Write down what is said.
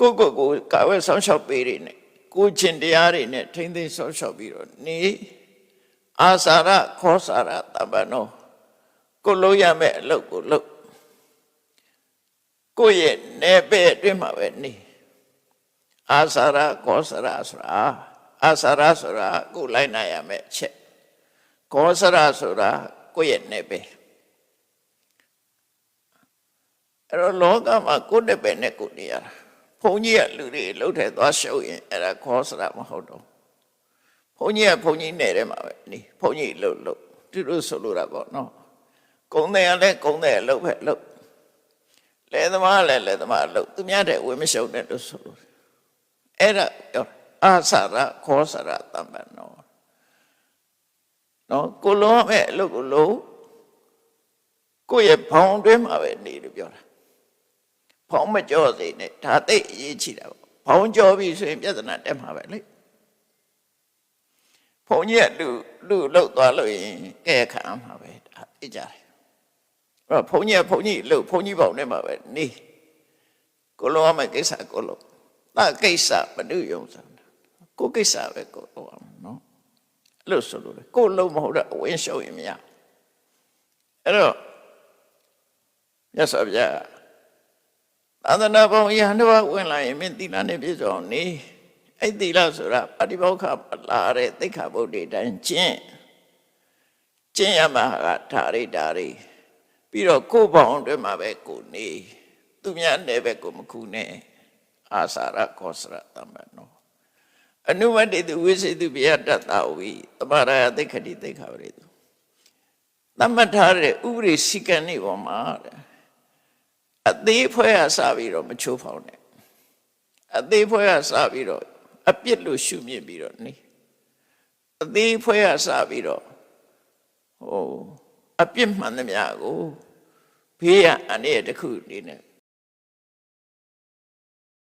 ကိုကာဝဲဆောင်ရှောက်ပေးနေကိုချင်းတရားတွေနဲ့ထိမ့်သိမ်းဆောင်ရှောက်ပြီးတော့နေအာစာရခောစာရတပ္ပနောကိုလို့ရမယ့်အလုပ်ကိုလုပ်ကိုရဲ့နေပဲအတွင်းမှာပဲနေအာစာရခောစာရဆိုတာအာစာရဆိုတာကိုလိုက်နိုင်ရမယ့်အချက်ခောစာရဆိုတာကိုရဲ့နေပဲအဲ့တော့လောကမှာကိုယ်တပည့်နဲ့ကိုနေရတာဘုန်းကြီးကလူတွေလှုပ်ထဲသွားရှုပ်ရင်အဲ့ဒါခောစရမဟုတ်တော့ဘုန်းကြီးကဘုန်းကြီးနယ်ထဲမှာပဲနေဘုန်းကြီးလှုပ်သူတို့ဆိုလိုတာပေါ့နော်ကုံတယ်ကလည်းကုံတယ်လှုပ်ပဲလှုပ်လယ်သမားလည်းလယ်သမားလှုပ်သူများတဲ့ဝေမရှုံတဲ့လို့ဆိုလို့အဲ့ဒါအာစရခောစရတမ္ပနောနော်ကိုလုံးမဲ့အလုပ်ကိုလုံးကိုယ့်ရဲ့ဘောင်တွင်းမှာပဲနေလို့ပြောတာဘောင်မကြောစေနဲ့ဒါသိအရေးကြီးတာပေါ့ဘောင်ကြောပြီဆိုရင်ပြဿနာတက်မှာပဲလေဘုံကြီးကလူလှုပ်သွားလို့ရင်ကဲခံမှာပဲဒါသိကြတယ်အဲ့တော့ဘုံကြီးကဘုံကြီးလှုပ်ဘုံကြီးဘောင်ထဲမှာပဲနေကိုလုံးအောင်ကိစ္စကိုလုံးဒါကိစ္စမတူယုံစားကိုကိစ္စပဲကိုလုံးအောင်နော်အဲ့လိုဆိုလို့ကိုလုံးမဟုတ်တော့အဝင်းရှုံရင်မရအဲ့တော့မြတ်စွာဘုရားသာသနာ့ဘုံယဟန်တော်ဝင်လာရင်မင်းသီလနဲ့ပြည့်စုံနေအဲ့သီလဆိုတာပฏิဘောခပလာတဲ့သိက္ခာပုဒ်တွေတိုင်းကျင့်ရမှာကဓာရီပြီးတော့ကိုယ်ပေါင်းအတွက်မှာပဲကိုနေသူများနဲ့ပဲကိုမခုနဲ့အာစာရခောစရတမ္ပနောအနုမတ္တိသူဝိသေသူဗျာတတဝိသမရယသိက္ခတိသိက္ခာပရိသူသမတ်ထားတဲ့ဥပရိစီကံနေပေါ်မှာအသေးဖွဲ့ရစပြီးတော့မချိုးဖောက်နဲ့အသေးဖွဲ့ရစပြီးတော့အပြစ်လို့ရှုမြင်ပြီးတော့နေအသေးဖွဲ့ရစပြီးတော့အပြစ်မှန်သမျှကိုဘေးရအန္တရာယ်တစ်ခုအနေနဲ့